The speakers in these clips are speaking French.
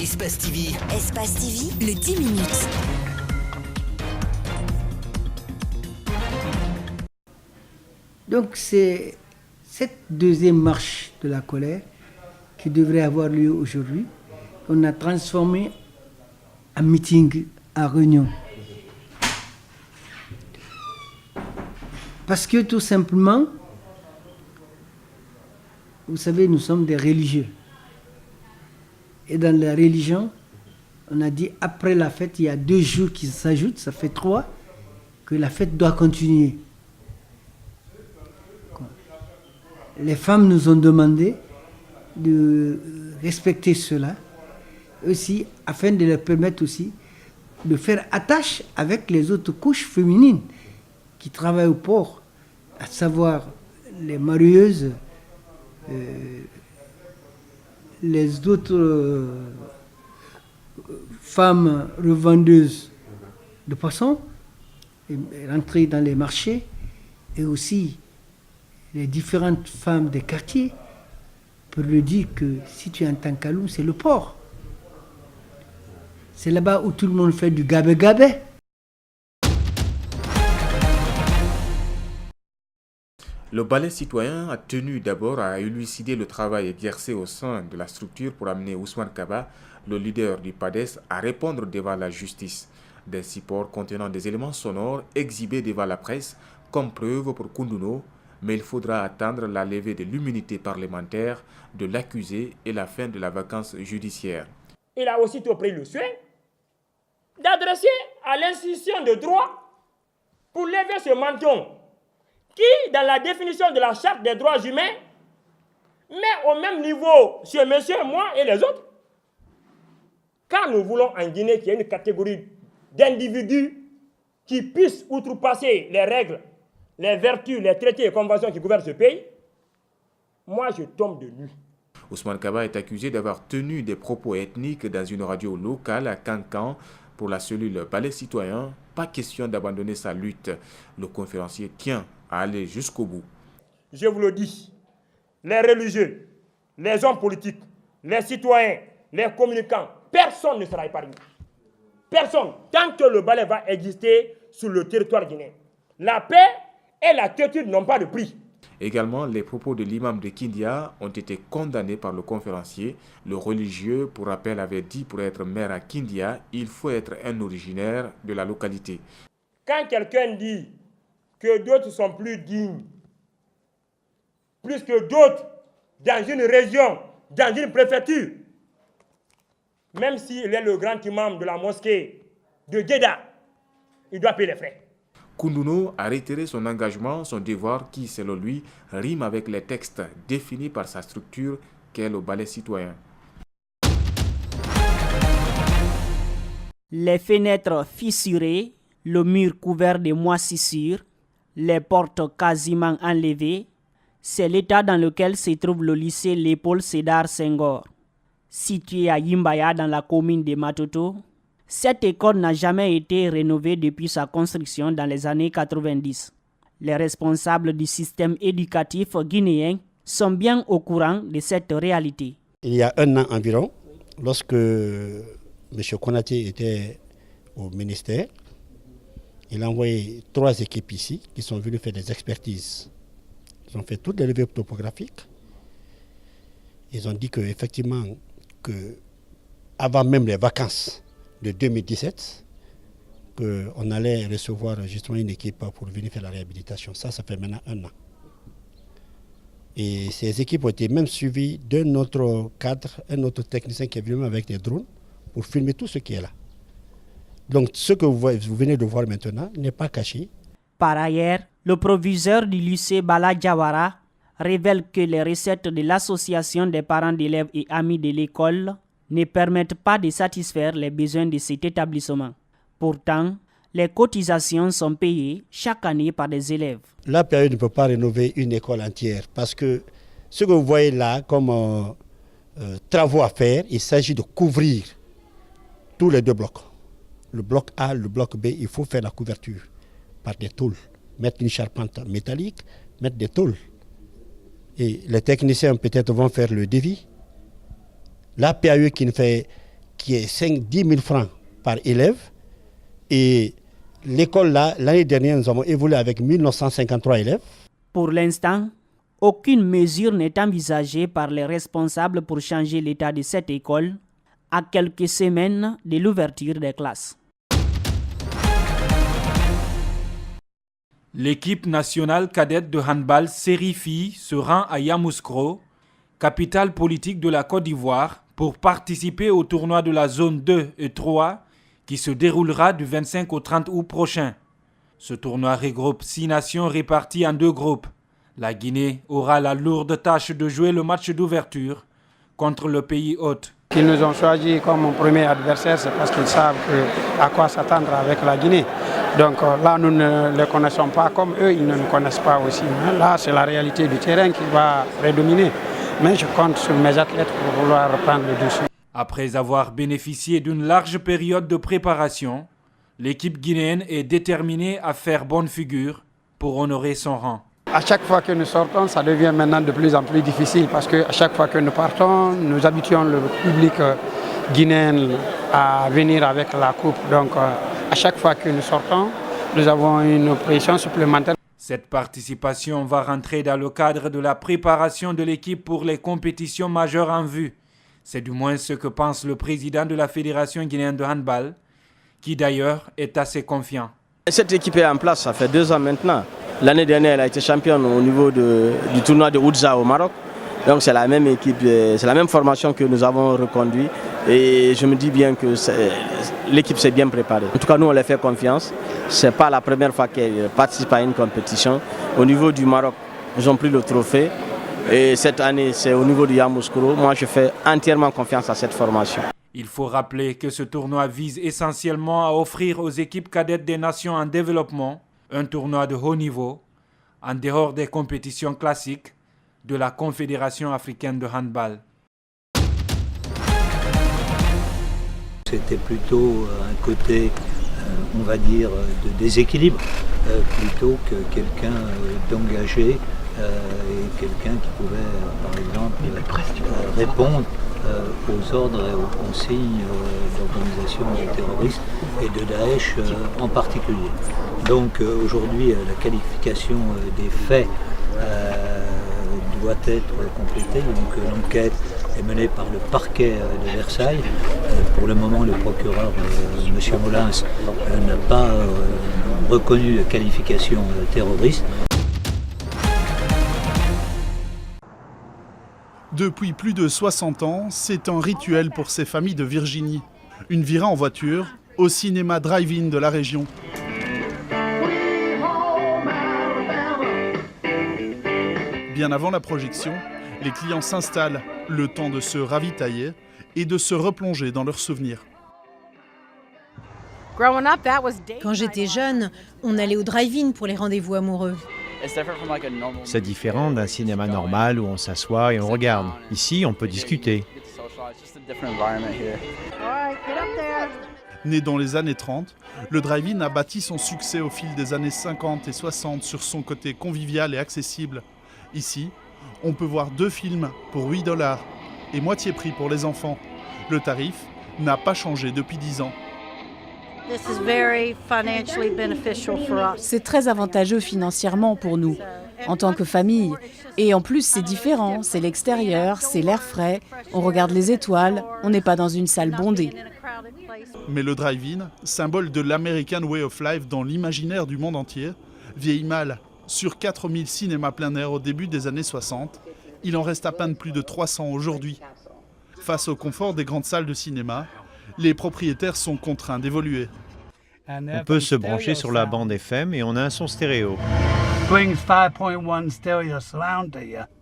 Espace TV. Espace TV, le 10 minutes. Donc c'est cette deuxième marche de la colère qui devrait avoir lieu aujourd'hui, qu'on a transformé en meeting, en réunion. Parce que tout simplement, vous savez, nous sommes des religieux. Et dans la religion, on a dit après la fête, il y a 2 jours qui s'ajoutent, ça fait 3, que la fête doit continuer. Les femmes nous ont demandé de respecter cela, aussi afin de leur permettre aussi de faire attache avec les autres couches féminines qui travaillent au port, à savoir les marieuses, les autres femmes revendeuses de poissons, et rentrer dans les marchés, et aussi les différentes femmes des quartiers, pour lui dire que si tu es en Tankaloum, c'est le port. C'est là-bas où tout le monde fait du gabé-gabé. Le balai citoyen a tenu d'abord à élucider le travail exercé au sein de la structure pour amener Ousmane Kaba, le leader du PADES, à répondre devant la justice. Des supports contenant des éléments sonores exhibés devant la presse comme preuve pour Koundouno, mais il faudra attendre la levée de l'immunité parlementaire de l'accusé et la fin de la vacance judiciaire. Il a aussitôt pris le soin d'adresser à l'institution de droit pour lever ce menton qui, dans la définition de la charte des droits humains, met au même niveau ce monsieur, moi et les autres. Car nous voulons en Guinée qu'il y ait une catégorie d'individus qui puissent outrepasser les règles, les vertus, les traités et conventions qui gouvernent ce pays, moi je tombe de nuit. Ousmane Kaba est accusé d'avoir tenu des propos ethniques dans une radio locale à Kankan. Pour la cellule Balai Citoyen, pas question d'abandonner sa lutte. Le conférencier tient à aller jusqu'au bout. Je vous le dis, les religieux, les hommes politiques, les citoyens, les communicants, personne ne sera épargné. Personne, tant que le balai va exister sur le territoire guinéen. La paix et la quiétude n'ont pas de prix. Également, les propos de l'imam de Kindia ont été condamnés par le conférencier. Le religieux, pour rappel, avait dit pour être maire à Kindia, il faut être un originaire de la localité. Quand quelqu'un dit que d'autres sont plus dignes, plus que d'autres, dans une région, dans une préfecture, même s'il est le grand imam de la mosquée de Djeddah, il doit payer les frais. Koundouno a réitéré son engagement, son devoir qui, selon lui, rime avec les textes définis par sa structure qu'est le balai citoyen. Les fenêtres fissurées, le mur couvert de moisissures, les portes quasiment enlevées, c'est l'état dans lequel se trouve le lycée Léopold Sédar Senghor. Situé à Yimbaya dans la commune de Matoto, cette école n'a jamais été rénovée depuis sa construction dans les années 90. Les responsables du système éducatif guinéen sont bien au courant de cette réalité. Il y a 1 an environ, lorsque M. Konaté était au ministère, il a envoyé 3 équipes ici qui sont venues faire des expertises. Ils ont fait toutes les relevés topographiques. Ils ont dit qu'effectivement, avant même les vacances de 2017, qu'on allait recevoir justement une équipe pour venir faire la réhabilitation. Ça fait maintenant 1 an. Et ces équipes ont été même suivies d'un autre cadre, un autre technicien qui est venu avec des drones pour filmer tout ce qui est là. Donc ce que vous venez de voir maintenant n'est pas caché. Par ailleurs, le proviseur du lycée Bala Diawara révèle que les recettes de l'association des parents d'élèves et amis de l'école ne permettent pas de satisfaire les besoins de cet établissement. Pourtant, les cotisations sont payées chaque année par des élèves. L'APAE ne peut pas rénover une école entière parce que ce que vous voyez là comme travaux à faire, il s'agit de couvrir tous les 2 blocs. Le bloc A, le bloc B, il faut faire la couverture par des tôles. Mettre une charpente métallique, mettre des tôles. Et les techniciens peut-être vont faire le devis. L'APAE qui qui est 10 000 francs par élève. Et l'école là, l'année dernière, nous avons évolué avec 1953 élèves. Pour l'instant, aucune mesure n'est envisagée par les responsables pour changer l'état de cette école à quelques semaines de l'ouverture des classes. L'équipe nationale cadette de handball série filles se rend à Yamoussoukro, capitale politique de la Côte d'Ivoire, pour participer au tournoi de la zone 2 et 3 qui se déroulera du 25 au 30 août prochain. Ce tournoi regroupe 6 nations réparties en 2 groupes. La Guinée aura la lourde tâche de jouer le match d'ouverture contre le pays hôte. Ils nous ont choisi comme premier adversaire, c'est parce qu'ils savent à quoi s'attendre avec la Guinée. Donc là, nous ne les connaissons pas comme eux, ils ne nous connaissent pas aussi. Là, c'est la réalité du terrain qui va prédominer. Mais je compte sur mes athlètes pour vouloir reprendre le dessus. Après avoir bénéficié d'une large période de préparation, l'équipe guinéenne est déterminée à faire bonne figure pour honorer son rang. À chaque fois que nous sortons, ça devient maintenant de plus en plus difficile parce qu'à chaque fois que nous partons, nous habituons le public guinéen à venir avec la coupe. Donc à chaque fois que nous sortons, nous avons une pression supplémentaire. Cette participation va rentrer dans le cadre de la préparation de l'équipe pour les compétitions majeures en vue. C'est du moins ce que pense le président de la Fédération guinéenne de handball, qui d'ailleurs est assez confiant. Cette équipe est en place, ça fait 2 ans maintenant. L'année dernière, elle a été championne au niveau du tournoi de Oudza au Maroc. Donc c'est la même équipe, c'est la même formation que nous avons reconduit. Et je me dis bien que l'équipe s'est bien préparée. En tout cas, nous, on les fait confiance. Ce n'est pas la première fois qu'elle participe à une compétition. Au niveau du Maroc, ils ont pris le trophée. Et cette année, c'est au niveau du Yamoussoukro. Moi, je fais entièrement confiance à cette formation. Il faut rappeler que ce tournoi vise essentiellement à offrir aux équipes cadettes des nations en développement un tournoi de haut niveau, en dehors des compétitions classiques de la Confédération africaine de handball. C'était plutôt un côté, on va dire, de déséquilibre, plutôt que quelqu'un d'engagé et quelqu'un qui pouvait, par exemple, répondre aux ordres et aux consignes d'organisations terroristes et de Daesh en particulier. Donc aujourd'hui, la qualification des faits doit être complétée. Donc l'enquête est menée par le parquet de Versailles. Pour le moment, le procureur, M. Molins, n'a pas reconnu de qualification terroriste. Depuis plus de 60 ans, c'est un rituel pour ces familles de Virginie. Une virée en voiture au cinéma drive-in de la région. Bien avant la projection, les clients s'installent, le temps de se ravitailler et de se replonger dans leurs souvenirs. Quand j'étais jeune, on allait au drive-in pour les rendez-vous amoureux. C'est différent d'un cinéma normal où on s'assoit et on regarde. Ici, on peut discuter. Né dans les années 30, le drive-in a bâti son succès au fil des années 50 et 60 sur son côté convivial et accessible. Ici, on peut voir 2 films pour $8 et moitié prix pour les enfants. Le tarif n'a pas changé depuis 10 ans. C'est très avantageux financièrement pour nous, en tant que famille. Et en plus, c'est différent, c'est l'extérieur, c'est l'air frais, on regarde les étoiles, on n'est pas dans une salle bondée. Mais le drive-in, symbole de l'American Way of Life dans l'imaginaire du monde entier, vieillit mal. Sur 4000 cinémas plein air au début des années 60, il en reste à peine plus de 300 aujourd'hui. Face au confort des grandes salles de cinéma, les propriétaires sont contraints d'évoluer. On peut se brancher sur la bande FM et on a un son stéréo.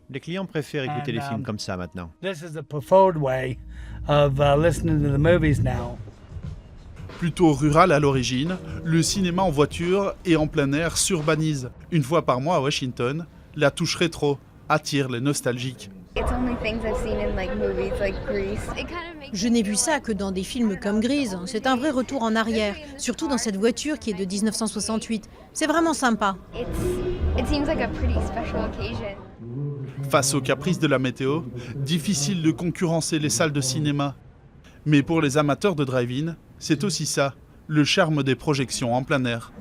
Les clients préfèrent écouter les films comme ça maintenant. Plutôt rural à l'origine, le cinéma en voiture et en plein air s'urbanise. Une fois par mois à Washington, la touche rétro attire les nostalgiques. Je n'ai vu ça que dans des films comme Grease. C'est un vrai retour en arrière, surtout dans cette voiture qui est de 1968. C'est vraiment sympa. Face aux caprices de la météo, difficile de concurrencer les salles de cinéma. Mais pour les amateurs de drive-in, c'est aussi ça, le charme des projections en plein air.